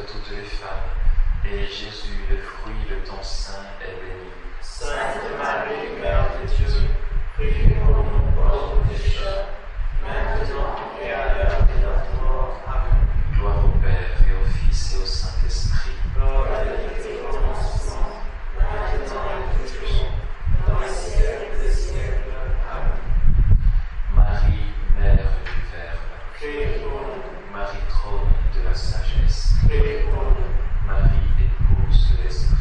de toutes les femmes, et Jésus, le fruit de ton sein, est béni. Sainte Marie, Mère de Dieu, prie pour nous pauvres pécheurs, maintenant et à l'heure de notre mort. Amen. Gloire au Père, et au Fils, et au Saint-Esprit. Comme il était au commencement, maintenant et toujours, dans les siècles des siècles. Amen. Marie, Mère du Verbe, Priez pour nous. Marie, trône de la sagesse, Priez pour nous. Marie, épouse de l'Esprit,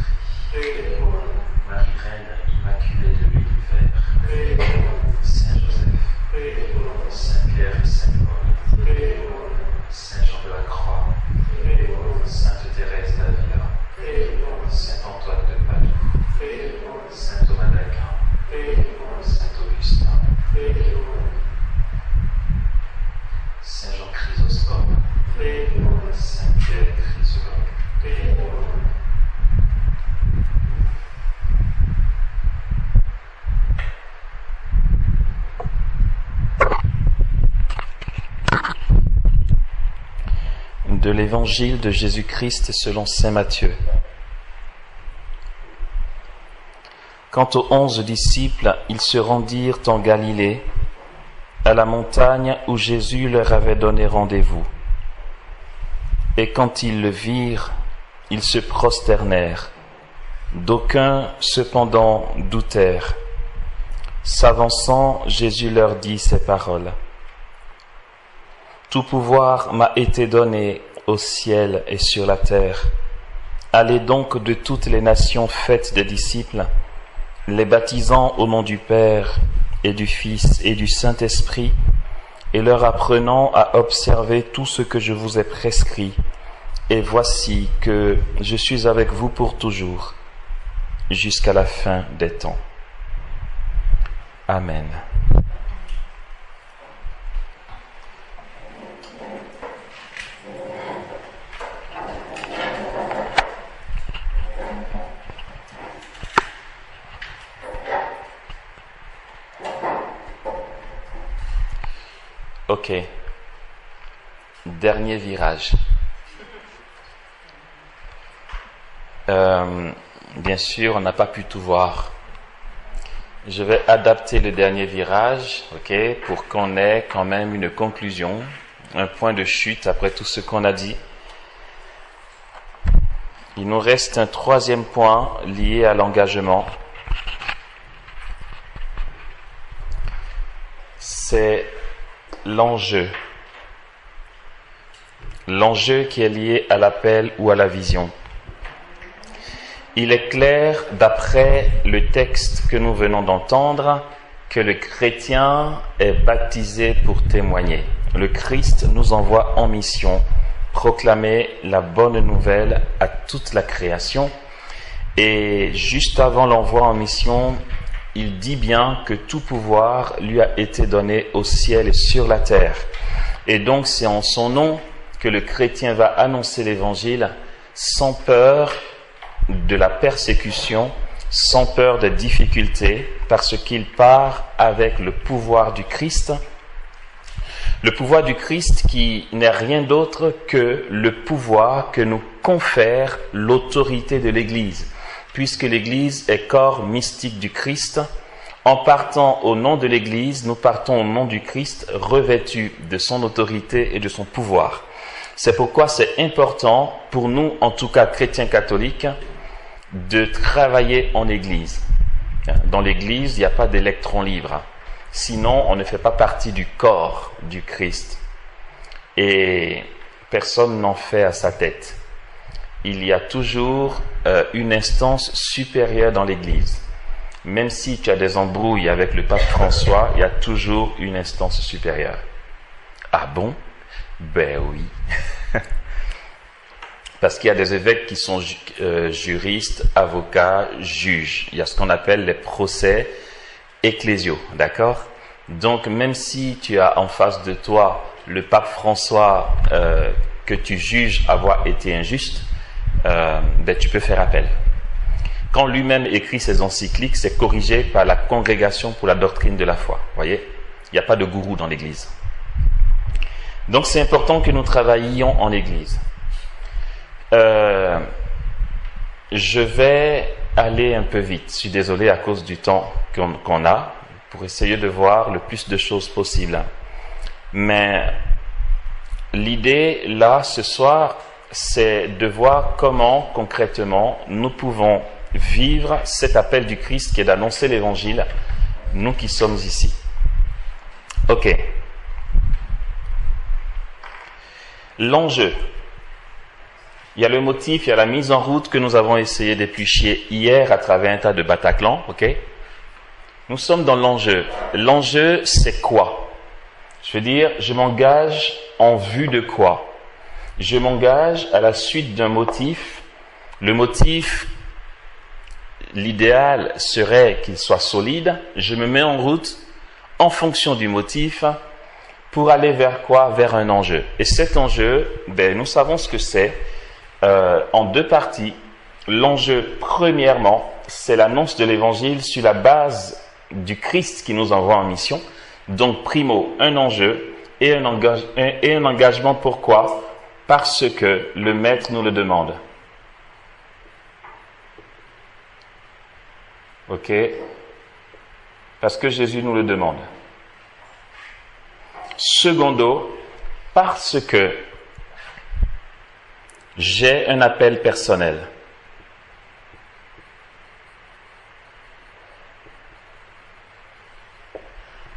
Priez pour nous. Marie, Reine immaculée de l'univers, Priez pour nous. Saint Joseph, Priez pour nous. Saint Pierre et Saint Paul, Priez pour nous. Saint Jean de la Croix, Priez pour nous. Sainte Thérèse d'Avila, Priez pour nous. Saint Antoine de Padoue, Priez pour nous. Saint Thomas d'Aquin, Priez pour nous. Saint Augustin, Priez pour nous. Saint Jean Chrysostome, Priez pour nous. Saint Pierre Chrysologue. Priez pour nous. De l'Évangile de Jésus-Christ selon saint Matthieu. Quant aux 11 disciples, ils se rendirent en Galilée, à la montagne où Jésus leur avait donné rendez-vous. Et quand ils le virent, ils se prosternèrent. D'aucuns, cependant, doutèrent. S'avançant, Jésus leur dit ces paroles. Tout pouvoir m'a été donné au ciel et sur la terre. Allez donc de toutes les nations faites des disciples, les baptisant au nom du Père et du Fils et du Saint-Esprit, et leur apprenant à observer tout ce que je vous ai prescrit. Et voici que je suis avec vous pour toujours, jusqu'à la fin des temps. Amen. Ok. Dernier virage. Bien sûr, on n'a pas pu tout voir. Je vais adapter le dernier virage, ok, pour qu'on ait quand même une conclusion, un point de chute après tout ce qu'on a dit. Il nous reste un troisième point lié à l'engagement. C'est l'enjeu. L'enjeu qui est lié à l'appel ou à la vision. Il est clair, d'après le texte que nous venons d'entendre, que le chrétien est baptisé pour témoigner. Le Christ nous envoie en mission, proclamer la bonne nouvelle à toute la création. Et juste avant l'envoi en mission, il dit bien que tout pouvoir lui a été donné au ciel et sur la terre. Et donc c'est en son nom que le chrétien va annoncer l'évangile sans peur de la persécution, sans peur des difficultés, parce qu'il part avec le pouvoir du Christ. Le pouvoir du Christ qui n'est rien d'autre que le pouvoir que nous confère l'autorité de l'Église. Puisque l'Église est corps mystique du Christ, en partant au nom de l'Église, nous partons au nom du Christ, revêtus de son autorité et de son pouvoir. C'est pourquoi c'est important pour nous, en tout cas chrétiens catholiques, de travailler en Église. Dans l'Église, il n'y a pas d'électron libre. Sinon, on ne fait pas partie du corps du Christ. Et personne n'en fait à sa tête. Il y a toujours une instance supérieure dans l'Église. Même si tu as des embrouilles avec le pape François, il y a toujours une instance supérieure. Ah bon? Ben oui. Parce qu'il y a des évêques qui sont juristes, avocats, juges. Il y a ce qu'on appelle les procès ecclésiaux, d'accord? Donc même si tu as en face de toi le pape François que tu juges avoir été injuste, ben tu peux faire appel. Quand lui-même écrit ses encycliques, c'est corrigé par la Congrégation pour la doctrine de la foi. Voyez, il n'y a pas de gourou dans l'Église. Donc c'est important que nous travaillions en Église. Je vais aller un peu vite. Je suis désolé à cause du temps qu'on a pour essayer de voir le plus de choses possible. Mais l'idée là ce soir, c'est de voir comment concrètement nous pouvons vivre cet appel du Christ qui est d'annoncer l'évangile, nous qui sommes ici. Ok. L'enjeu. Il y a le motif, il y a la mise en route que nous avons essayé d'éplucher hier à travers un tas de Bataclan, ok? Nous sommes dans l'enjeu. L'enjeu, c'est quoi? Je veux dire, je m'engage en vue de quoi? Je m'engage à la suite d'un motif. Le motif, l'idéal serait qu'il soit solide. Je me mets en route en fonction du motif pour aller vers quoi? Vers un enjeu. Et cet enjeu, nous savons ce que c'est. En deux parties. L'enjeu, premièrement, c'est l'annonce de l'évangile sur la base du Christ qui nous envoie en mission. Donc, primo, un enjeu et un engagement. Pourquoi? Parce que le Maître nous le demande. Ok? Parce que Jésus nous le demande. Secondo, parce que j'ai un appel personnel.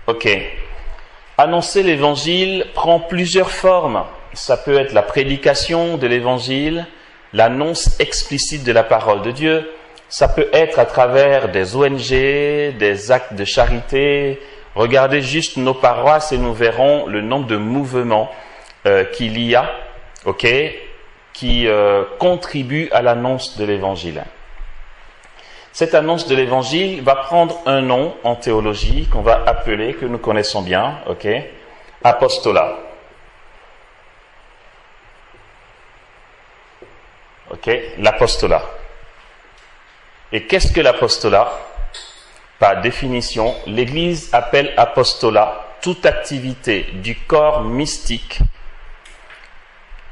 Ok. Annoncer l'évangile prend plusieurs formes. Ça peut être la prédication de l'évangile, l'annonce explicite de la parole de Dieu. Ça peut être à travers des ONG, des actes de charité. Regardez juste nos paroisses et nous verrons le nombre de mouvements qu'il y a, ok, qui contribuent à l'annonce de l'évangile. Cette annonce de l'évangile va prendre un nom en théologie qu'on va appeler, que nous connaissons bien, ok, apostolat. Ok, l'apostolat. Et qu'est-ce que l'apostolat? Par définition, l'Église appelle apostolat toute activité du corps mystique.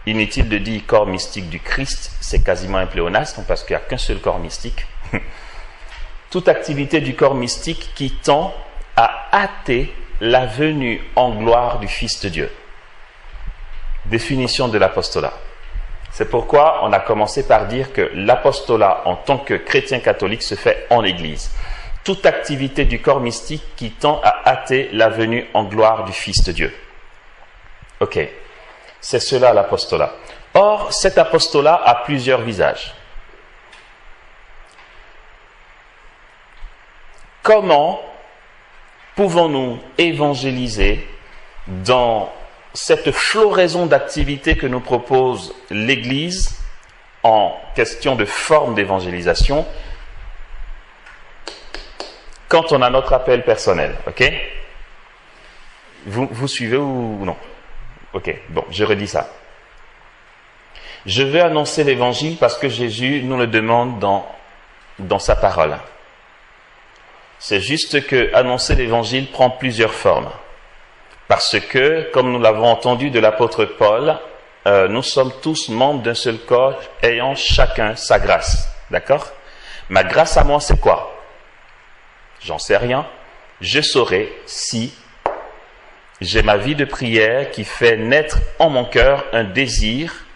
Inutile de dire corps mystique du Christ, c'est quasiment un pléonasme parce qu'il n'y a qu'un seul corps mystique. Toute activité du corps mystique qui tend à hâter la venue en gloire du Fils de Dieu. Définition de l'apostolat. C'est pourquoi on a commencé par dire que l'apostolat en tant que chrétien catholique se fait en Église. Toute activité du corps mystique qui tend à hâter la venue en gloire du Fils de Dieu. Ok, c'est cela l'apostolat. Or, cet apostolat a plusieurs visages. Comment pouvons-nous évangéliser dans cette floraison d'activités que nous propose l'Église en question de forme d'évangélisation quand on a notre appel personnel, ok? Vous suivez ou non? Ok, bon, je redis ça. Je veux annoncer l'évangile parce que Jésus nous le demande dans sa parole. C'est juste que annoncer l'évangile prend plusieurs formes. Parce que, comme nous l'avons entendu de l'apôtre Paul, nous sommes tous membres d'un seul corps ayant chacun sa grâce. D'accord? Ma grâce à moi, c'est quoi? J'en sais rien. Je saurai si j'ai ma vie de prière qui fait naître en mon cœur un désir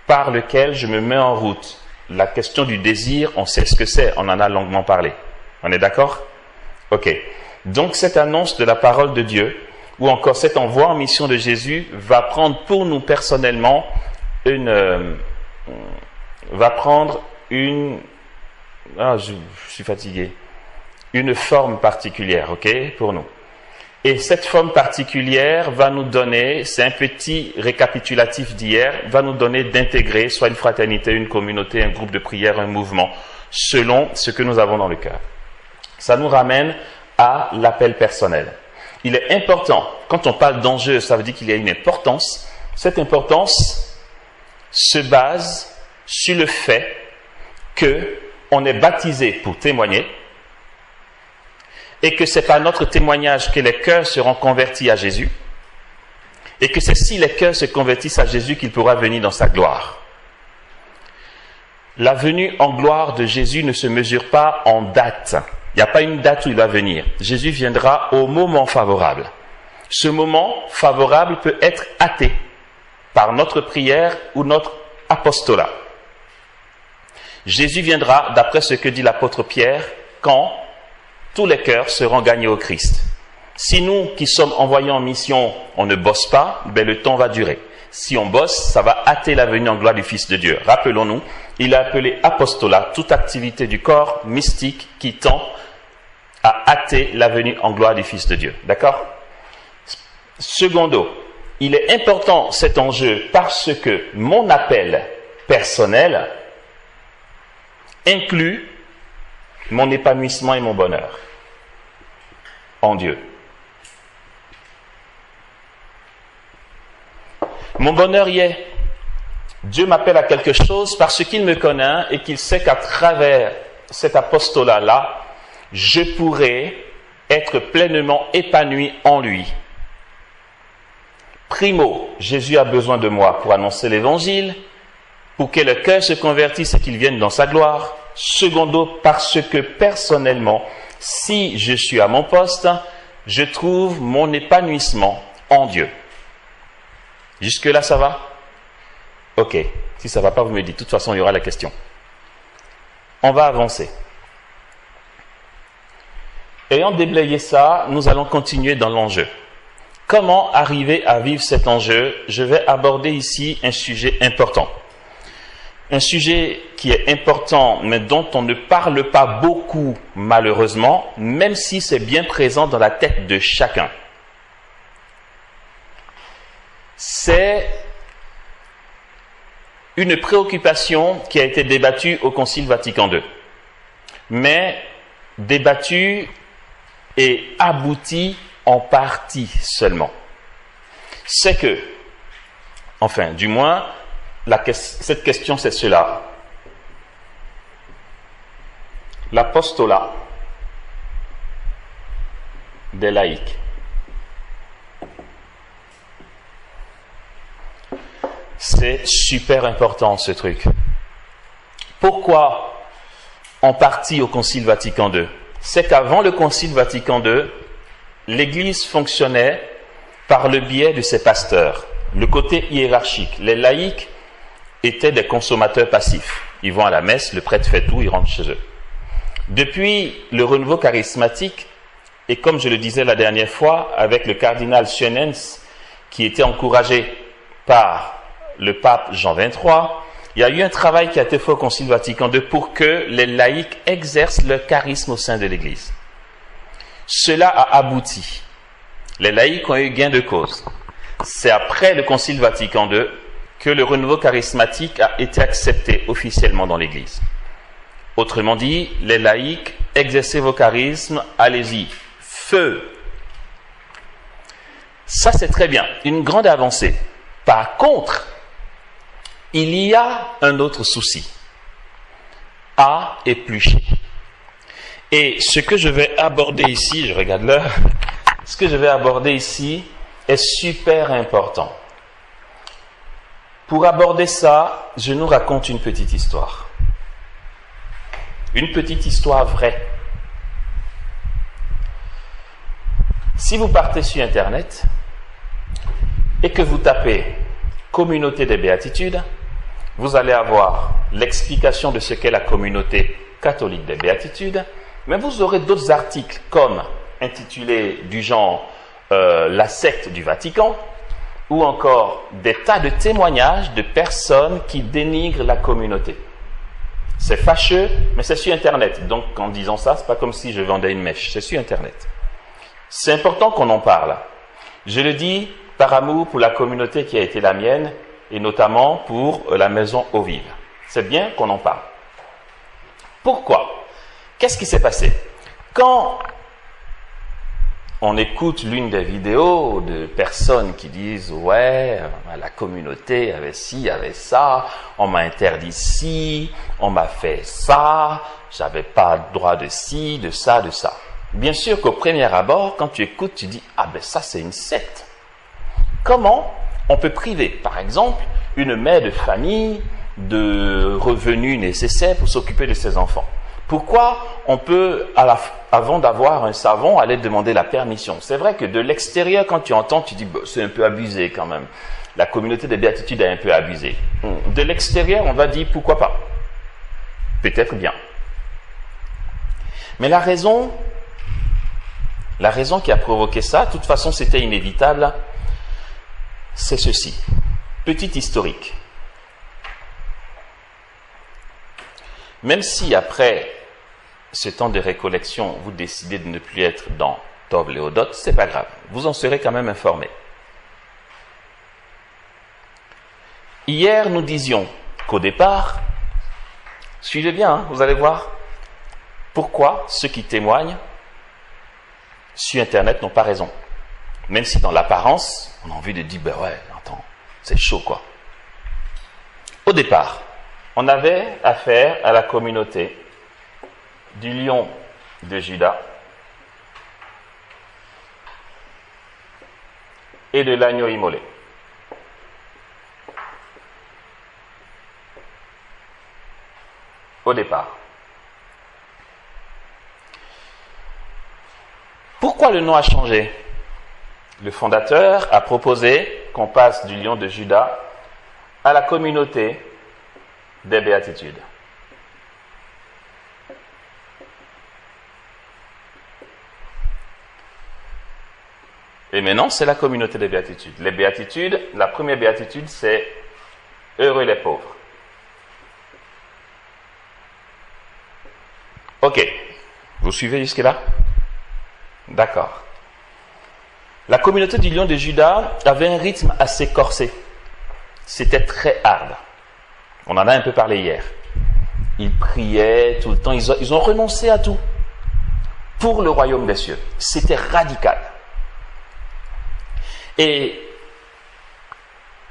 par lequel je me mets en route. La question du désir, on sait ce que c'est, on en a longuement parlé. On est d'accord? Ok. Donc cette annonce de la parole de Dieu, ou encore cet envoi en mission de Jésus, va prendre pour nous personnellement je suis fatigué. Une forme particulière, ok, pour nous. Et cette forme particulière va nous donner, c'est un petit récapitulatif d'hier, va nous donner d'intégrer soit une fraternité, une communauté, un groupe de prière, un mouvement, selon ce que nous avons dans le cœur. Ça nous ramène à l'appel personnel. Il est important, quand on parle d'enjeu, ça veut dire qu'il y a une importance. Cette importance se base sur le fait qu'on est baptisé pour témoigner et que c'est par notre témoignage que les cœurs seront convertis à Jésus et que c'est si les cœurs se convertissent à Jésus qu'il pourra venir dans sa gloire. La venue en gloire de Jésus ne se mesure pas en date. Il n'y a pas une date où il va venir. Jésus viendra au moment favorable. Ce moment favorable peut être hâté par notre prière ou notre apostolat. Jésus viendra, d'après ce que dit l'apôtre Pierre, quand tous les cœurs seront gagnés au Christ. Si nous qui sommes envoyés en mission, on ne bosse pas, ben le temps va durer. Si on bosse, ça va hâter la venue en gloire du Fils de Dieu. Rappelons-nous, il a appelé apostolat toute activité du corps mystique qui tend à hâter la venue en gloire du Fils de Dieu. D'accord ? Secondo, il est important cet enjeu parce que mon appel personnel inclut mon épanouissement et mon bonheur en Dieu. Mon bonheur y est. Dieu m'appelle à quelque chose parce qu'il me connaît et qu'il sait qu'à travers cet apostolat-là, je pourrai être pleinement épanoui en lui. Primo, Jésus a besoin de moi pour annoncer l'évangile, pour que le cœur se convertisse et qu'il vienne dans sa gloire. Secondo, parce que personnellement, si je suis à mon poste, je trouve mon épanouissement en Dieu. Jusque-là, ça va? Ok. Si ça ne va pas, vous me dites. De toute façon, il y aura la question. On va avancer. Ayant déblayé ça, nous allons continuer dans l'enjeu. Comment arriver à vivre cet enjeu? Je vais aborder ici un sujet important. Un sujet qui est important, mais dont on ne parle pas beaucoup, malheureusement, même si c'est bien présent dans la tête de chacun. C'est une préoccupation qui a été débattue au Concile Vatican II, mais débattue et aboutie en partie seulement. C'est que, enfin, du moins, cette question c'est cela. L'apostolat des laïcs. C'est super important ce truc. Pourquoi en partie au Concile Vatican II? C'est qu'avant le Concile Vatican II, l'Église fonctionnait par le biais de ses pasteurs. Le côté hiérarchique. Les laïcs étaient des consommateurs passifs. Ils vont à la messe, le prêtre fait tout, ils rentrent chez eux. Depuis le renouveau charismatique, et comme je le disais la dernière fois, avec le cardinal Schönens, qui était encouragé par le pape Jean XXIII, il y a eu un travail qui a été fait au Concile Vatican II pour que les laïcs exercent leur charisme au sein de l'Église. Cela a abouti. Les laïcs ont eu gain de cause. C'est après le Concile Vatican II que le renouveau charismatique a été accepté officiellement dans l'Église. Autrement dit, les laïcs, exercez vos charismes, allez-y, feu. Ça, c'est très bien, une grande avancée. Par contre, il y a un autre souci à éplucher. Et ce que je vais aborder ici, je regarde l'heure, ce que je vais aborder ici est super important. Pour aborder ça, je nous raconte une petite histoire. Une petite histoire vraie. Si vous partez sur Internet et que vous tapez « Communauté des Béatitudes », vous allez avoir l'explication de ce qu'est la communauté catholique des Béatitudes, mais vous aurez d'autres articles comme intitulés du genre La secte du Vatican, ou encore des tas de témoignages de personnes qui dénigrent la communauté. C'est fâcheux, mais c'est sur Internet. Donc, en disant ça, c'est pas comme si je vendais une mèche. C'est sur Internet. C'est important qu'on en parle. Je le dis par amour pour la communauté qui a été la mienne, et notamment pour la maison Eau Vive. C'est bien qu'on en parle. Pourquoi? Qu'est-ce qui s'est passé? Quand on écoute l'une des vidéos de personnes qui disent « Ouais, la communauté avait ci, avait ça, on m'a interdit ci, on m'a fait ça, j'avais pas droit de ci, de ça, de ça. » Bien sûr qu'au premier abord, quand tu écoutes, tu dis « Ah ben ça c'est une secte. » Comment on peut priver, par exemple, une mère de famille de revenus nécessaires pour s'occuper de ses enfants? Pourquoi on peut, avant d'avoir un savon, aller demander la permission? C'est vrai que de l'extérieur, quand tu entends, tu dis bah, c'est un peu abusé quand même. La communauté des béatitudes est un peu abusée. De l'extérieur, on va dire pourquoi pas. Peut-être bien. Mais la raison qui a provoqué ça, de toute façon c'était inévitable, c'est ceci. Petit historique. Même si après ce temps de récollection, vous décidez de ne plus être dans Tov Léodot, c'est pas grave. Vous en serez quand même informé. Hier, nous disions qu'au départ, suivez bien, hein, vous allez voir pourquoi ceux qui témoignent sur Internet n'ont pas raison. Même si dans l'apparence, on a envie de dire, ben ouais, attends, c'est chaud quoi. Au départ, on avait affaire à la communauté du lion de Juda et de l'agneau immolé. Au départ. Pourquoi le nom a changé? Le fondateur a proposé qu'on passe du lion de Juda à la communauté des béatitudes. Et maintenant, c'est la communauté des béatitudes. Les béatitudes, la première béatitude, c'est « Heureux les pauvres ». Ok, vous suivez jusque-là? D'accord. La communauté du lion de Juda avait un rythme assez corsé. C'était très hard. On en a un peu parlé hier. Ils priaient tout le temps, ils ont renoncé à tout pour le royaume des cieux. C'était radical. Et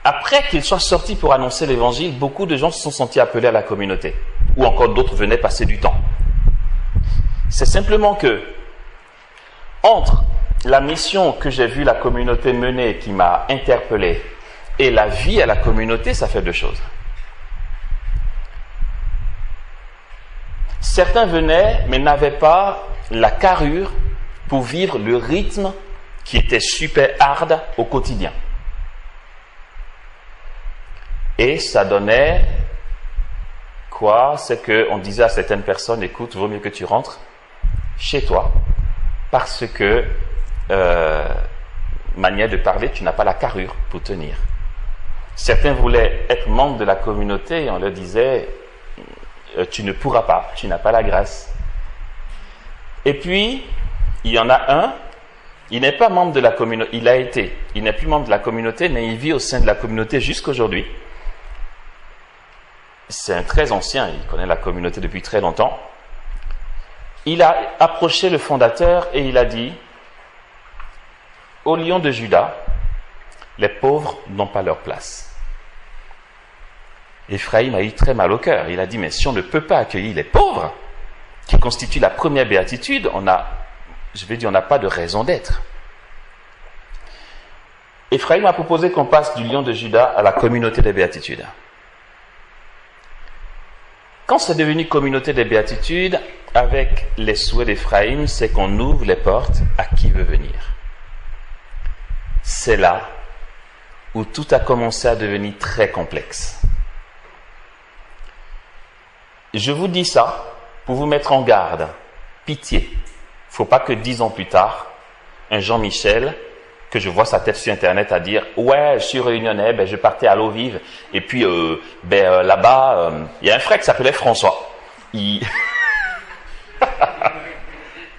après qu'ils soient sortis pour annoncer l'évangile, beaucoup de gens se sont sentis appelés à la communauté. Ou encore d'autres venaient passer du temps. C'est simplement que, entre la mission que j'ai vu la communauté mener, qui m'a interpellé, et la vie à la communauté, ça fait deux choses. Certains venaient, mais n'avaient pas la carrure pour vivre le rythme qui était super hard au quotidien. Et ça donnait quoi? C'est qu'on disait à certaines personnes, écoute, vaut mieux que tu rentres chez toi, parce que, manière de parler, tu n'as pas la carrure pour tenir. Certains voulaient être membres de la communauté et on leur disait, tu ne pourras pas, tu n'as pas la grâce. Et puis, il y en a un, il n'est pas membre de la communauté, il n'est plus membre de la communauté, mais il vit au sein de la communauté jusqu'à aujourd'hui. C'est un très ancien, il connaît la communauté depuis très longtemps. Il a approché le fondateur et il a dit, au lion de Juda, les pauvres n'ont pas leur place. Ephraïm a eu très mal au cœur. Il a dit, mais si on ne peut pas accueillir les pauvres, qui constituent la première béatitude, on n'a pas de raison d'être. Ephraïm a proposé qu'on passe du lion de Juda à la communauté des béatitudes. Quand c'est devenu communauté des béatitudes, avec les souhaits d'Ephraïm, c'est qu'on ouvre les portes à qui veut venir. C'est là où tout a commencé à devenir très complexe. Je vous dis ça pour vous mettre en garde. Pitié. Il ne faut pas que 10 ans plus tard, un Jean-Michel, que je vois sa tête sur Internet à dire « Ouais, je suis réunionnais, je partais à l'eau vive. Et puis là-bas, il y a un frère qui s'appelait François.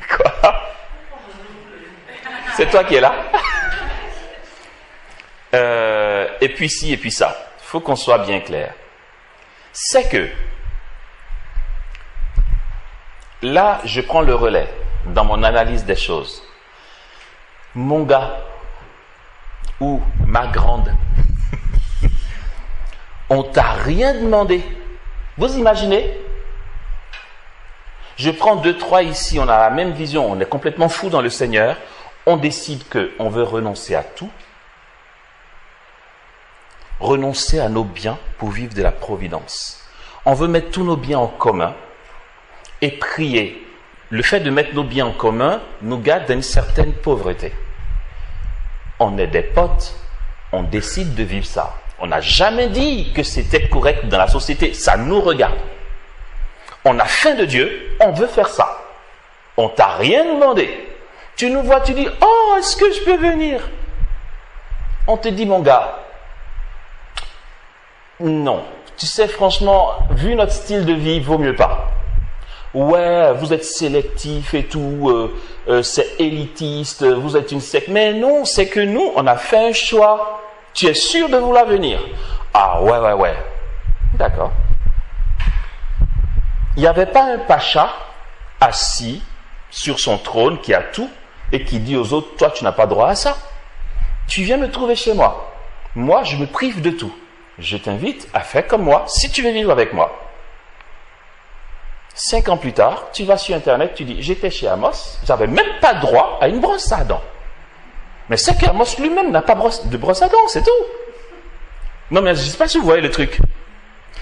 Quoi? C'est toi qui es là? Et puis ci, et puis ça. Il faut qu'on soit bien clair. C'est que là, je prends le relais dans mon analyse des choses. Mon gars ou ma grande, on t'a rien demandé. Vous imaginez? Je prends 2, 3 ici, on a la même vision, on est complètement fou dans le Seigneur. On décide qu'on veut renoncer à tout. renoncer à nos biens pour vivre de la providence. On veut mettre tous nos biens en commun et prier. Le fait de mettre nos biens en commun nous garde d'une certaine pauvreté. On est des potes, on décide de vivre ça. On n'a jamais dit que c'était correct dans la société, ça nous regarde. On a faim de Dieu, on veut faire ça. On t'a rien demandé. Tu nous vois, tu dis, oh, est-ce que je peux venir? On te dit, mon gars, non. Tu sais, franchement, vu notre style de vie, vaut mieux pas. Ouais, vous êtes sélectif et tout, c'est élitiste, vous êtes une secte. Mais non, c'est que nous, on a fait un choix. Tu es sûr de vouloir venir? Ah, ouais. D'accord. Il n'y avait pas un pacha assis sur son trône qui a tout et qui dit aux autres, toi, tu n'as pas droit à ça. Tu viens me trouver chez moi. Moi, je me prive de tout. Je t'invite à faire comme moi, si tu veux vivre avec moi. 5 ans plus tard, tu vas sur Internet, tu dis, j'étais chez Amos, j'avais même pas droit à une brosse à dents. Mais c'est qu'Amos lui-même n'a pas de brosse à dents, c'est tout. Non, mais je ne sais pas si vous voyez le truc.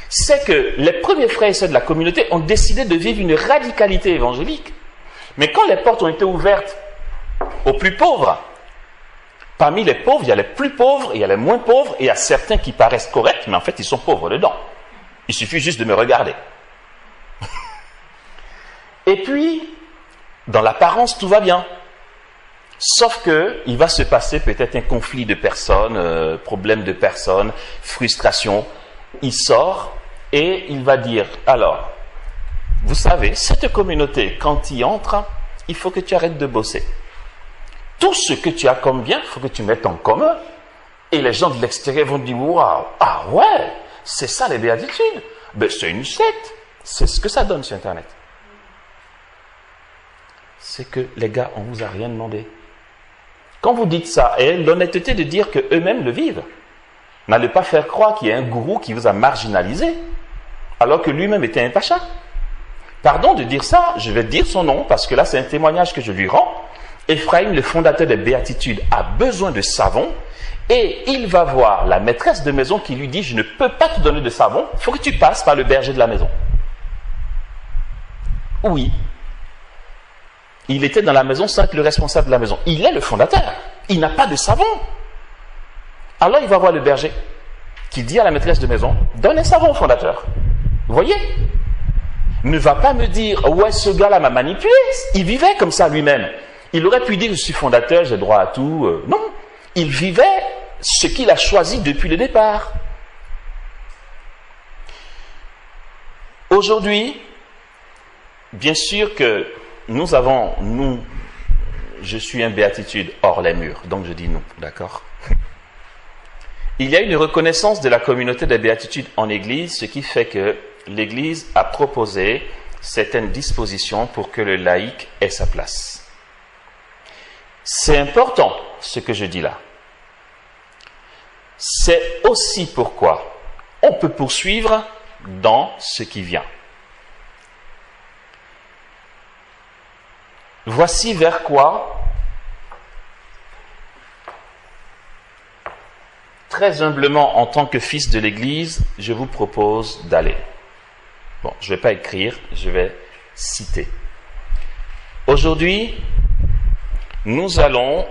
C'est que les premiers frères et sœurs de la communauté ont décidé de vivre une radicalité évangélique. Mais quand les portes ont été ouvertes aux plus pauvres, parmi les pauvres, il y a les plus pauvres, il y a les moins pauvres, et il y a certains qui paraissent corrects, mais en fait, ils sont pauvres dedans. Il suffit juste de me regarder. Et puis, dans l'apparence, tout va bien. Sauf que il va se passer peut-être un conflit de personnes, problème de personnes, frustration. Il sort et il va dire, alors, vous savez, cette communauté, quand tu y entres, il faut que tu arrêtes de bosser. Tout ce que tu as comme bien, il faut que tu mettes en commun. Et les gens de l'extérieur vont dire, waouh, ah ouais, c'est ça les béatitudes. Ben, c'est une secte. C'est ce que ça donne sur Internet. C'est que les gars, on ne vous a rien demandé. Quand vous dites ça, et l'honnêteté de dire qu'eux-mêmes le vivent, n'allez pas faire croire qu'il y a un gourou qui vous a marginalisé, alors que lui-même était un pacha. Pardon de dire ça, je vais dire son nom, parce que là c'est un témoignage que je lui rends. Ephraim, le fondateur des Béatitudes, a besoin de savon, et il va voir la maîtresse de maison qui lui dit, je ne peux pas te donner de savon, il faut que tu passes par le berger de la maison. Oui. Il était dans la maison sans être le responsable de la maison. Il est le fondateur. Il n'a pas de savon. Alors il va voir le berger qui dit à la maîtresse de maison, donne un savon au fondateur. Vous voyez? Ne va pas me dire, ouais, ce gars-là m'a manipulé. Il vivait comme ça lui-même. Il aurait pu dire, je suis fondateur, j'ai droit à tout. Non. Il vivait ce qu'il a choisi depuis le départ. Aujourd'hui, bien sûr que je suis un béatitude hors les murs, donc je dis non, d'accord? Il y a une reconnaissance de la communauté des béatitudes en Église, ce qui fait que l'Église a proposé certaines dispositions pour que le laïc ait sa place. C'est important, ce que je dis là. C'est aussi pourquoi on peut poursuivre dans ce qui vient. Voici vers quoi, très humblement en tant que fils de l'Église, je vous propose d'aller. Bon, je ne vais pas écrire, je vais citer. Aujourd'hui, nous allons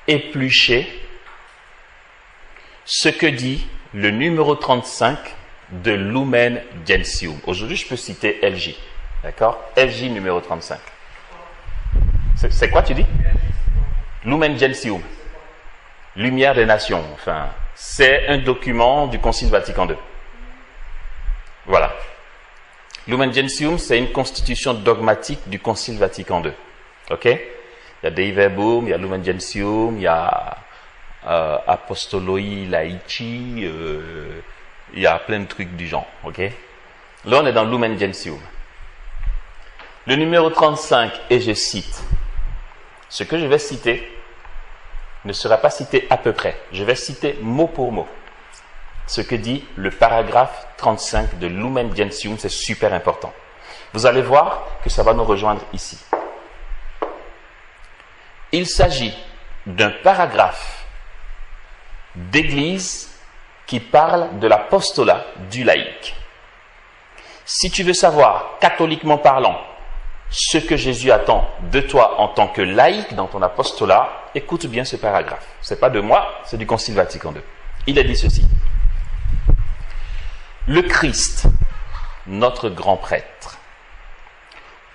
éplucher ce que dit le numéro 35 de Lumen Gentium. Aujourd'hui, je peux citer LJ. D'accord? LJ numéro 35. C'est quoi tu dis? Lumen Gentium. Lumière des nations. Enfin, c'est un document du Concile Vatican II. Voilà. Lumen Gentium, c'est une constitution dogmatique du Concile Vatican II. Ok? Il y a Dei Verbum, il y a Lumen Gentium, il y a Apostoloi Laici, il y a plein de trucs du genre. Ok? Là, on est dans Lumen Gentium. Le numéro 35, et je cite, ce que je vais citer ne sera pas cité à peu près, je vais citer mot pour mot ce que dit le paragraphe 35 de Lumen Gentium, c'est super important. Vous allez voir que ça va nous rejoindre ici. Il s'agit d'un paragraphe d'église qui parle de l'apostolat du laïc. Si tu veux savoir, catholiquement parlant, ce que Jésus attend de toi en tant que laïc dans ton apostolat, écoute bien ce paragraphe. Ce n'est pas de moi, c'est du Concile Vatican II. Il a dit ceci. Le Christ, notre grand prêtre,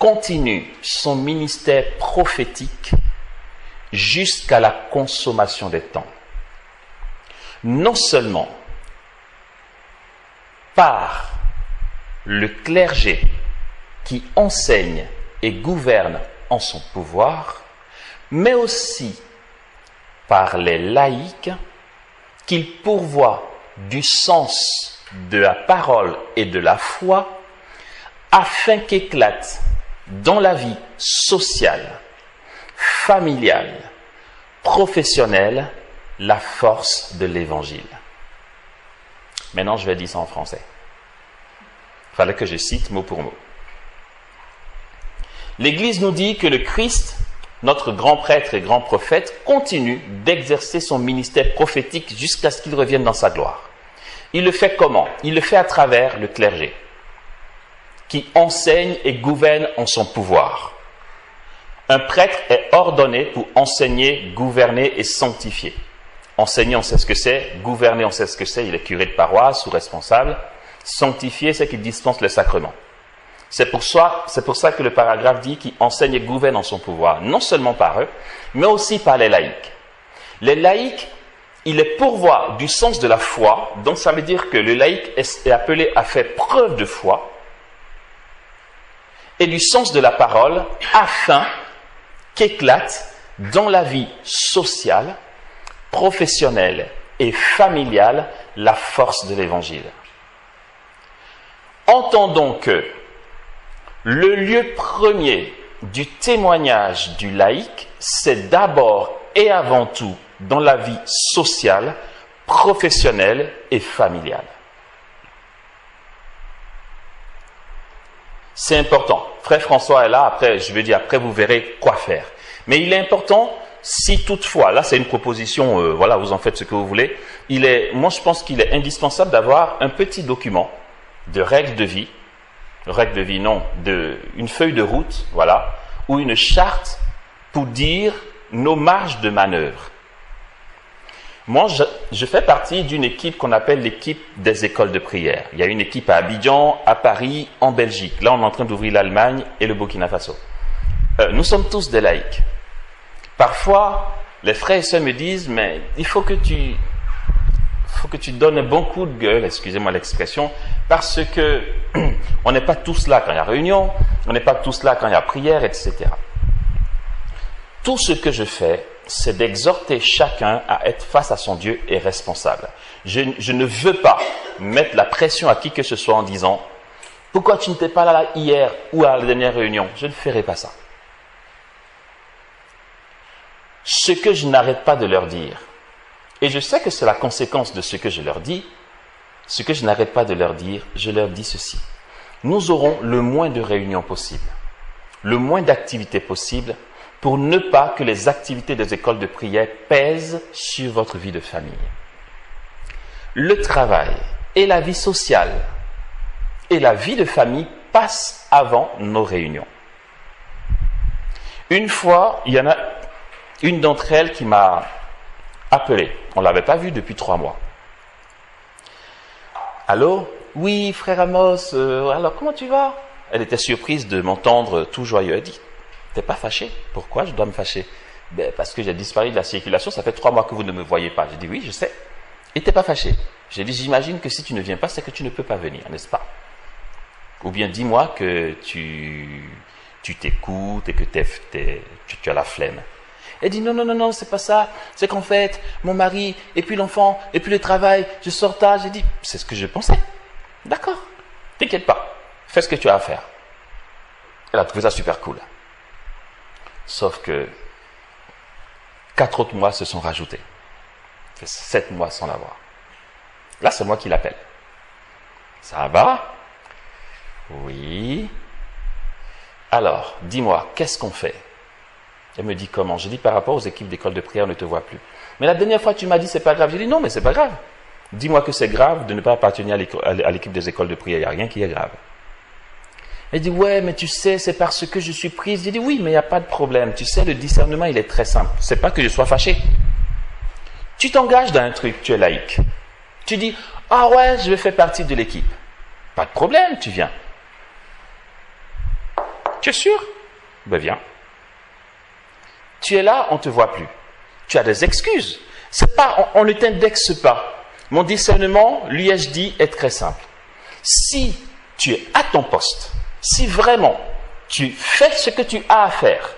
continue son ministère prophétique jusqu'à la consommation des temps. Non seulement par le clergé qui enseigne et gouverne en son pouvoir, mais aussi par les laïcs qu'il pourvoit du sens de la parole et de la foi afin qu'éclate dans la vie sociale, familiale, professionnelle, la force de l'évangile. Maintenant, je vais dire ça en français. Il fallait que je cite mot pour mot. L'Église nous dit que le Christ, notre grand prêtre et grand prophète, continue d'exercer son ministère prophétique jusqu'à ce qu'il revienne dans sa gloire. Il le fait comment? Il le fait à travers le clergé, qui enseigne et gouverne en son pouvoir. Un prêtre est ordonné pour enseigner, gouverner et sanctifier. Enseigner, on sait ce que c'est. Gouverner, on sait ce que c'est. Il est curé de paroisse ou responsable. Sanctifier, c'est qu'il dispense le sacrement. C'est pour ça que le paragraphe dit qu'il enseigne et gouverne en son pouvoir, non seulement par eux, mais aussi par les laïcs. Les laïcs, il les pourvoit du sens de la foi, donc ça veut dire que le laïc est appelé à faire preuve de foi, et du sens de la parole, afin qu'éclate dans la vie sociale, professionnelle et familiale la force de l'Évangile. Entendons que le lieu premier du témoignage du laïc, c'est d'abord et avant tout dans la vie sociale, professionnelle et familiale. C'est important. Frère François est là, après vous verrez quoi faire. Mais il est important, si toutefois, là c'est une proposition, voilà, vous en faites ce que vous voulez, moi je pense qu'il est indispensable d'avoir un petit document de règles de vie, une feuille de route, voilà, ou une charte pour dire nos marges de manœuvre. Moi, je fais partie d'une équipe qu'on appelle l'équipe des écoles de prière. Il y a une équipe à Abidjan, à Paris, en Belgique. Là, on est en train d'ouvrir l'Allemagne et le Burkina Faso. Nous sommes tous des laïcs. Parfois, les frères et sœurs me disent, mais il faut que tu donnes un bon coup de gueule, excusez-moi l'expression, parce que on n'est pas tous là quand il y a réunion, on n'est pas tous là quand il y a prière, etc. Tout ce que je fais, c'est d'exhorter chacun à être face à son Dieu et responsable. Je ne veux pas mettre la pression à qui que ce soit en disant « Pourquoi tu n'étais pas là hier ou à la dernière réunion ?» Je ne ferai pas ça. Ce que je n'arrête pas de leur dire, et je sais que c'est la conséquence de ce que je leur dis, ce que je n'arrête pas de leur dire, je leur dis ceci. Nous aurons le moins de réunions possible, le moins d'activités possibles, pour ne pas que les activités des écoles de prière pèsent sur votre vie de famille. Le travail et la vie sociale et la vie de famille passent avant nos réunions. Une fois, il y en a une d'entre elles qui m'a appelé. On ne l'avait pas vue depuis 3 mois. Allô? Oui, frère Amos, alors comment tu vas? Elle était surprise de m'entendre tout joyeux. Elle dit, t'es pas fâché? Pourquoi je dois me fâcher? Ben, parce que j'ai disparu de la circulation, ça fait 3 mois que vous ne me voyez pas. J'ai dit, oui, je sais. Et t'es pas fâché? J'ai dit, j'imagine que si tu ne viens pas, c'est que tu ne peux pas venir, n'est-ce pas? Ou bien dis-moi que tu t'écoutes et que tu as la flemme. Elle dit, non, c'est pas ça. C'est qu'en fait, mon mari, et puis l'enfant, et puis le travail, je sors tard. J'ai dit, c'est ce que je pensais. D'accord, t'inquiète pas, fais ce que tu as à faire. Elle a trouvé ça super cool. Sauf que 4 autres mois se sont rajoutés. Ça fait 7 mois sans la voir. Là, c'est moi qui l'appelle. Ça va? Oui. Alors, dis-moi, qu'est-ce qu'on fait? Elle me dit comment? Je dis par rapport aux équipes d'école de prière, on ne te voit plus. Mais la dernière fois, tu m'as dit, c'est pas grave. J'ai dit non, mais c'est pas grave. Dis-moi que c'est grave de ne pas appartenir à l'équipe des écoles de prière. Il n'y a rien qui est grave. Elle dit, ouais, mais tu sais, c'est parce que je suis prise. J'ai dit, oui, mais il n'y a pas de problème. Tu sais, le discernement, il est très simple. C'est pas que je sois fâché. Tu t'engages dans un truc, tu es laïque. Tu dis, ah ouais, je vais faire partie de l'équipe. Pas de problème, tu viens. Tu es sûr? Ben viens. Tu es là, on ne te voit plus. Tu as des excuses. C'est pas, on ne t'indexe pas. Mon discernement, lui ai-je dit, est très simple. Si tu es à ton poste, si vraiment tu fais ce que tu as à faire,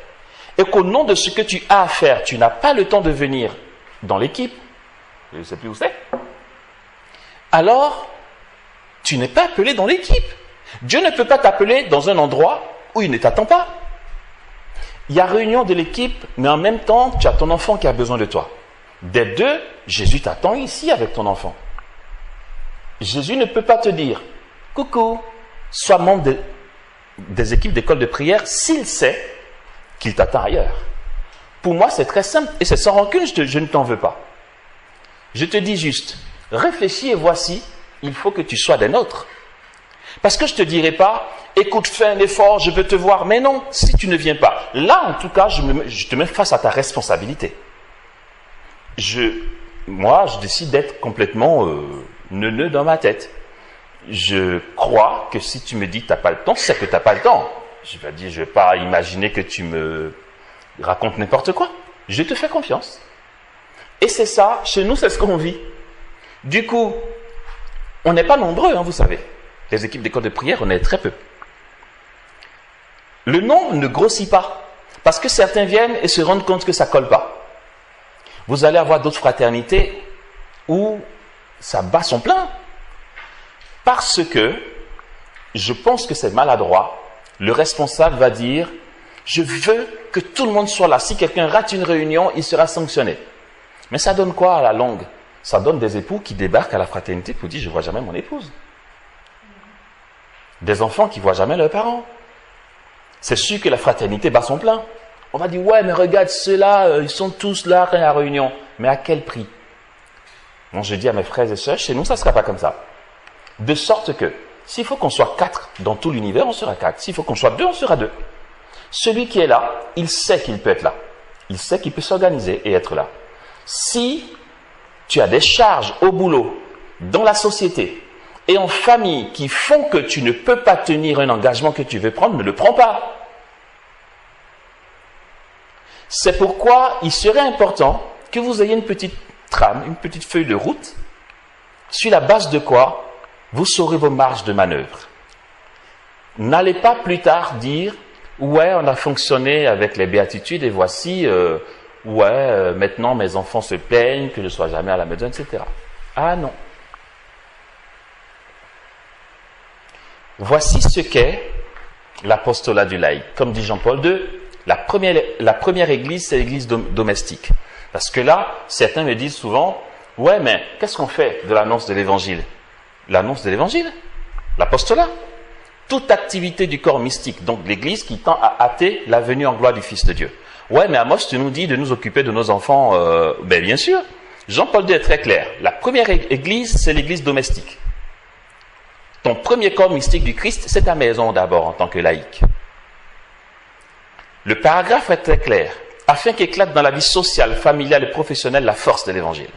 et qu'au nom de ce que tu as à faire, tu n'as pas le temps de venir dans l'équipe, je ne sais plus où c'est, alors tu n'es pas appelé dans l'équipe. Dieu ne peut pas t'appeler dans un endroit où il ne t'attend pas. Il y a réunion de l'équipe, mais en même temps, tu as ton enfant qui a besoin de toi. Des deux, Jésus t'attend ici avec ton enfant. Jésus ne peut pas te dire, coucou, sois membre des équipes d'école de prière s'il sait qu'il t'attend ailleurs. Pour moi, c'est très simple et c'est sans rancune, je ne t'en veux pas. Je te dis juste, réfléchis et voici, il faut que tu sois des nôtres. Parce que je ne te dirai pas, écoute, fais un effort, je veux te voir. Mais non, si tu ne viens pas. Là, en tout cas, je te mets face à ta responsabilité. Moi, je décide d'être complètement neuneux dans ma tête. Je crois que si tu me dis que tu n'as pas le temps, c'est que tu n'as pas le temps. Je ne vais pas imaginer que tu me racontes n'importe quoi. Je te fais confiance. Et c'est ça, chez nous, c'est ce qu'on vit. Du coup, on n'est pas nombreux, hein, vous savez. Les équipes d'école de prière, on est très peu. Le nombre ne grossit pas, parce que certains viennent et se rendent compte que ça ne colle pas. Vous allez avoir d'autres fraternités où ça bat son plein. Parce que, je pense que c'est maladroit, le responsable va dire, je veux que tout le monde soit là. Si quelqu'un rate une réunion, il sera sanctionné. Mais ça donne quoi à la longue? Ça donne des époux qui débarquent à la fraternité pour dire, je ne vois jamais mon épouse. Des enfants qui ne voient jamais leurs parents. C'est sûr que la fraternité bat son plein. On va dire, ouais, mais regarde ceux-là, ils sont tous là à la réunion. Mais à quel prix? Bon, je dis à mes frères et sœurs, chez nous, ça ne sera pas comme ça. De sorte que, s'il faut qu'on soit 4 dans tout l'univers, on sera 4. S'il faut qu'on soit 2, on sera 2. Celui qui est là, il sait qu'il peut être là. Il sait qu'il peut s'organiser et être là. Si tu as des charges au boulot, dans la société et en famille qui font que tu ne peux pas tenir un engagement que tu veux prendre, ne le prends pas. C'est pourquoi il serait important que vous ayez une petite trame, une petite feuille de route, sur la base de quoi vous saurez vos marges de manœuvre. N'allez pas plus tard dire « Ouais, on a fonctionné avec les béatitudes et voici, maintenant mes enfants se plaignent que je ne sois jamais à la maison, etc. » Ah non. Voici ce qu'est l'apostolat du laïc. Comme dit Jean-Paul II, la première église, c'est l'église domestique. Parce que là, certains me disent souvent, ouais, mais qu'est-ce qu'on fait de l'annonce de l'évangile? L'annonce de l'évangile, l'apostolat. Toute activité du corps mystique, donc l'église qui tend à hâter la venue en gloire du Fils de Dieu. Ouais, mais Amos, tu nous dis de nous occuper de nos enfants. Ben bien sûr. Jean-Paul II est très clair. La première église, c'est l'église domestique. Ton premier corps mystique du Christ, c'est ta maison d'abord en tant que laïc. Le paragraphe est très clair. Afin qu'éclate dans la vie sociale, familiale et professionnelle la force de l'évangile.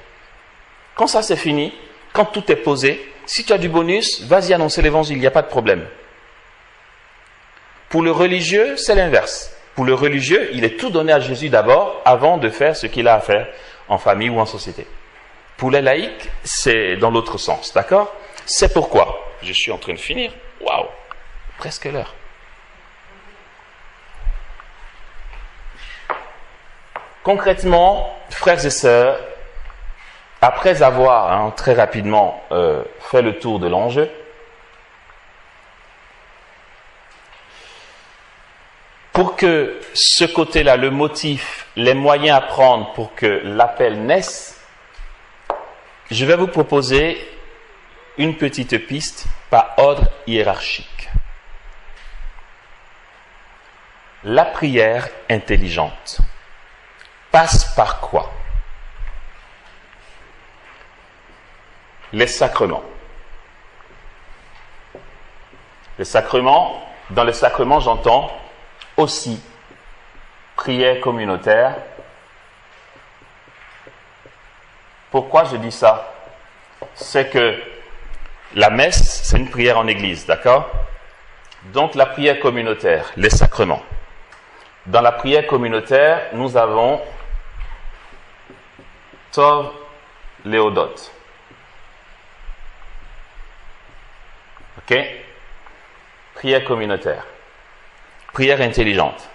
Quand ça c'est fini, quand tout est posé, si tu as du bonus, vas-y annoncer l'évangile, il n'y a pas de problème. Pour le religieux, c'est l'inverse. Pour le religieux, il est tout donné à Jésus d'abord, avant de faire ce qu'il a à faire en famille ou en société. Pour les laïcs, c'est dans l'autre sens, d'accord? C'est pourquoi, je suis en train de finir, waouh, presque l'heure. Concrètement, frères et sœurs, après avoir très rapidement fait le tour de l'enjeu, pour que ce côté-là, le motif, les moyens à prendre pour que l'appel naisse, je vais vous proposer une petite piste par ordre hiérarchique. La prière intelligente passe par quoi? Les sacrements. Les sacrements, dans les sacrements, j'entends aussi prière communautaire. Pourquoi je dis ça? C'est que la messe, c'est une prière en église, d'accord? Donc la prière communautaire, les sacrements. Dans la prière communautaire, nous avons Tov Léodot. Ok? Prière communautaire. Prière intelligente.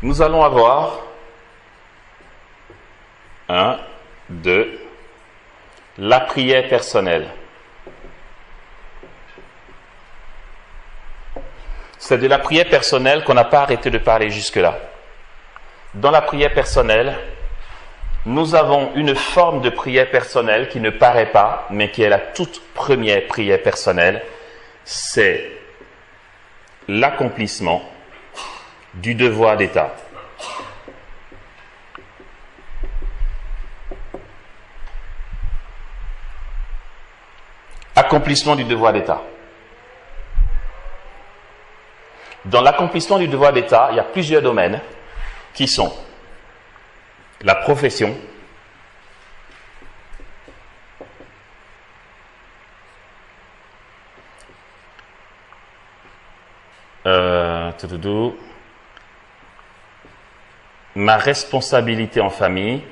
Nous allons avoir 1, 2, la prière personnelle. C'est de la prière personnelle qu'on n'a pas arrêté de parler jusque-là. Dans la prière personnelle, nous avons une forme de prière personnelle qui ne paraît pas, mais qui est la toute première prière personnelle. C'est l'accomplissement du devoir d'État. Accomplissement du devoir d'État. Dans l'accomplissement du devoir d'État, il y a plusieurs domaines qui sont la profession, ma responsabilité en famille,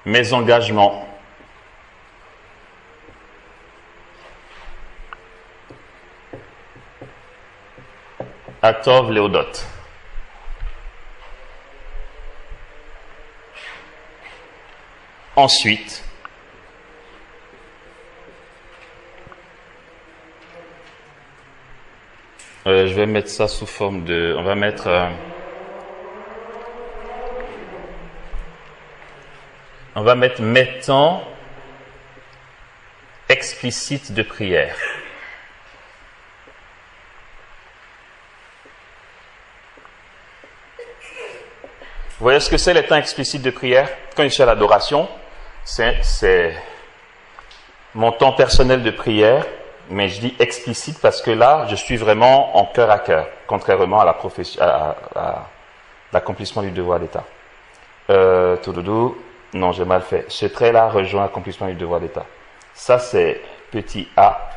mes engagements, Atov Léodot. Ensuite, je vais mettre ça sous forme de... On va mettre... mettant explicite de prière. Vous voyez ce que c'est les temps explicites de prière? Quand je suis à l'adoration, c'est mon temps personnel de prière, mais je dis explicite parce que là, je suis vraiment en cœur à cœur, contrairement à la profession, à l'accomplissement du devoir d'État. Non, j'ai mal fait. Ce trait-là rejoint l'accomplissement du devoir d'État. Ça, c'est petit a,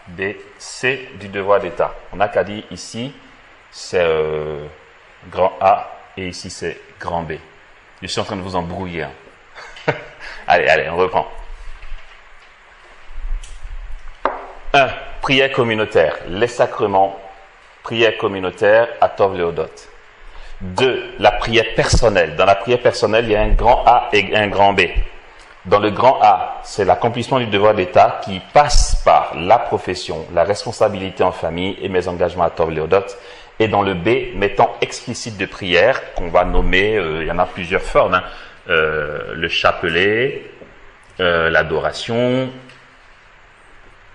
B, C du devoir d'État. On n'a qu'à dire ici, c'est grand A et ici, c'est grand B. Je suis en train de vous embrouiller. Hein. Allez, on reprend. 1. Prière communautaire. Les sacrements. Prière communautaire, Atov Léodot. 2. La prière personnelle. Dans la prière personnelle, il y a un grand A et un grand B. Dans le grand A, c'est l'accomplissement du devoir d'État qui passe par la profession, la responsabilité en famille et mes engagements à Tov Léodot. Et dans le B, mettant explicite de prière, qu'on va nommer, il y en a plusieurs formes, hein, le chapelet, l'adoration,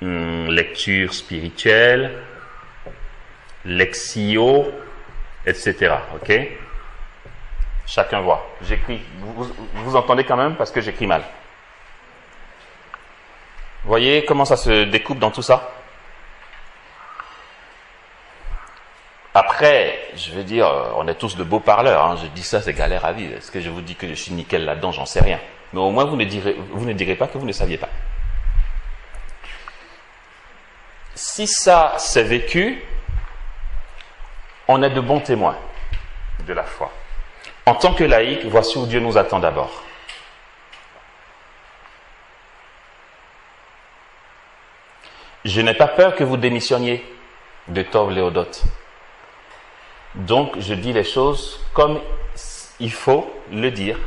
lecture spirituelle, lexio, etc. Ok? Chacun voit. J'écris. Vous entendez quand même parce que j'écris mal. Voyez comment ça se découpe dans tout ça? Après, je veux dire, on est tous de beaux parleurs. Hein. Je dis ça, c'est galère à vivre. Est-ce que je vous dis que je suis nickel là-dedans? J'en sais rien. Mais au moins, vous ne direz pas que vous ne saviez pas. Si ça s'est vécu, on est de bons témoins de la foi. En tant que laïc, voici où Dieu nous attend d'abord. Je n'ai pas peur que vous démissionniez de Tov Léodot. Donc, je dis les choses comme il faut le dire.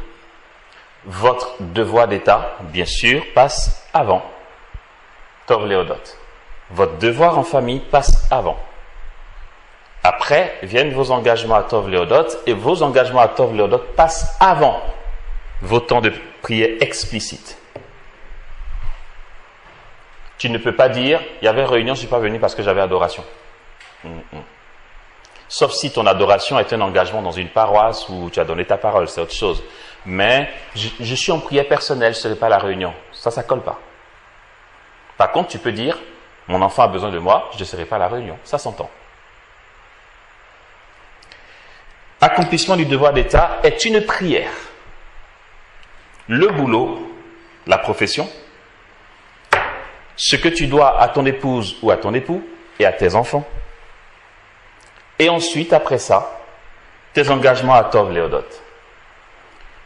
Votre devoir d'État, bien sûr, passe avant Tov Léodot. Votre devoir en famille passe avant. Après viennent vos engagements à Tov Léodot, et vos engagements à Tov Léodot passent avant vos temps de prière explicites. Tu ne peux pas dire, il y avait réunion, je ne suis pas venu parce que j'avais adoration. Sauf si ton adoration est un engagement dans une paroisse où tu as donné ta parole, c'est autre chose. Mais je suis en prière personnelle, je ne serai pas à la réunion. Ça colle pas. Par contre, tu peux dire, mon enfant a besoin de moi, je ne serai pas à la réunion. Ça s'entend. Accomplissement du devoir d'État est une prière. Le boulot, la profession, ce que tu dois à ton épouse ou à ton époux et à tes enfants. Et ensuite, après ça, tes engagements à Tov Léodot.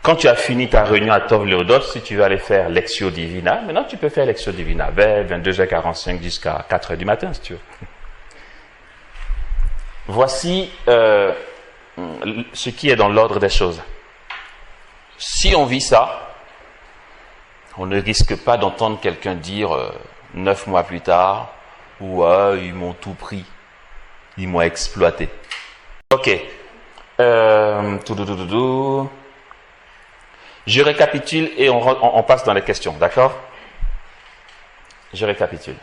Quand tu as fini ta réunion à Tov Léodot, si tu veux aller faire Lectio Divina, maintenant tu peux faire Lectio Divina vers 22h45 jusqu'à 4h du matin, si tu veux. Voici ce qui est dans l'ordre des choses. Si on vit ça, on ne risque pas d'entendre quelqu'un dire 9 mois plus tard, ouais, ils m'ont tout pris. Ils m'ont exploité. Ok. Je récapitule et on passe dans les questions, d'accord? Je récapitule.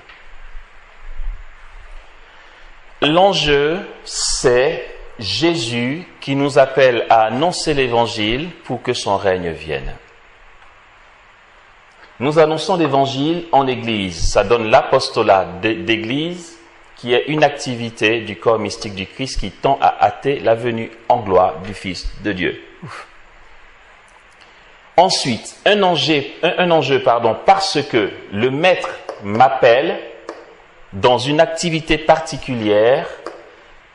L'enjeu, c'est Jésus qui nous appelle à annoncer l'évangile pour que son règne vienne. Nous annonçons l'évangile en Église. Ça donne l'apostolat d'Église, qui est une activité du corps mystique du Christ qui tend à hâter la venue en gloire du Fils de Dieu. Ouf. Ensuite, un enjeu, parce que le Maître m'appelle dans une activité particulière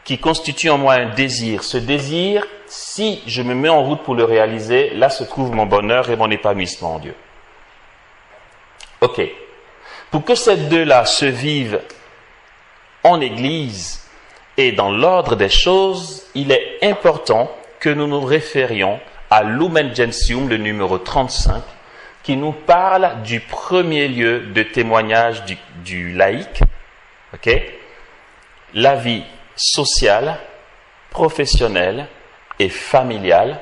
qui constitue en moi un désir. Ce désir, si je me mets en route pour le réaliser, là se trouve mon bonheur et mon épanouissement en Dieu. Ok. Pour que ces deux-là se vivent en Église et dans l'ordre des choses, il est important que nous nous référions à Lumen Gentium, le numéro 35, qui nous parle du premier lieu de témoignage du laïc, okay? La vie sociale, professionnelle et familiale,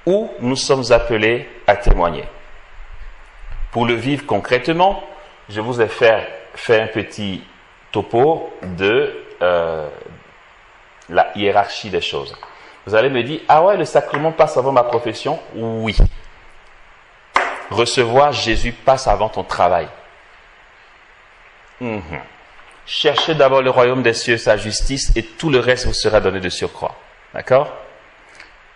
où nous sommes appelés à témoigner. Pour le vivre concrètement, je vous ai fait un petit topo de la hiérarchie des choses. Vous allez me dire, ah ouais, le sacrement passe avant ma profession? Oui. Recevoir Jésus passe avant ton travail. Cherchez d'abord le royaume des cieux, sa justice, et tout le reste vous sera donné de surcroît. D'accord?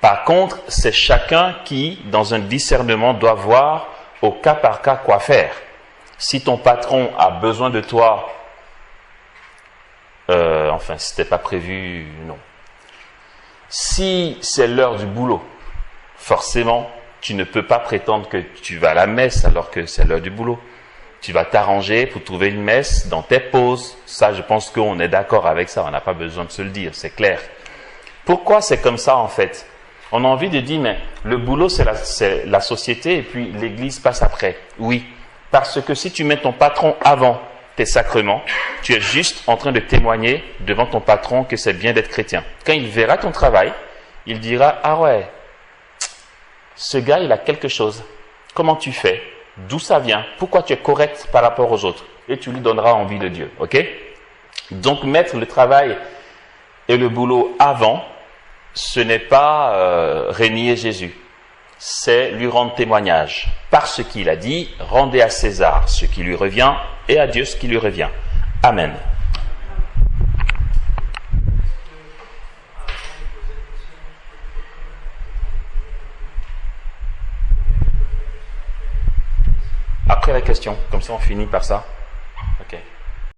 Par contre, c'est chacun qui, dans un discernement, doit voir au cas par cas quoi faire. Si ton patron a besoin de toi, si c'était pas prévu, non. Si c'est l'heure du boulot, forcément, tu ne peux pas prétendre que tu vas à la messe alors que c'est l'heure du boulot. Tu vas t'arranger pour trouver une messe dans tes pauses. Ça, je pense qu'on est d'accord avec ça. On n'a pas besoin de se le dire, c'est clair. Pourquoi c'est comme ça, en fait? On a envie de dire, mais le boulot, c'est la société et puis l'église passe après. Oui, parce que si tu mets ton patron avant tes sacrements, tu es juste en train de témoigner devant ton patron que c'est bien d'être chrétien. Quand il verra ton travail, il dira, ah ouais, ce gars, il a quelque chose. Comment tu fais? D'où ça vient? Pourquoi tu es correct par rapport aux autres? Et tu lui donneras envie de Dieu. Ok? Donc, mettre le travail et le boulot avant, ce n'est pas renier Jésus. C'est lui rendre témoignage. Parce qu'il a dit, rendez à César ce qui lui revient et à Dieu ce qui lui revient. Amen. Après la question, comme ça on finit par ça.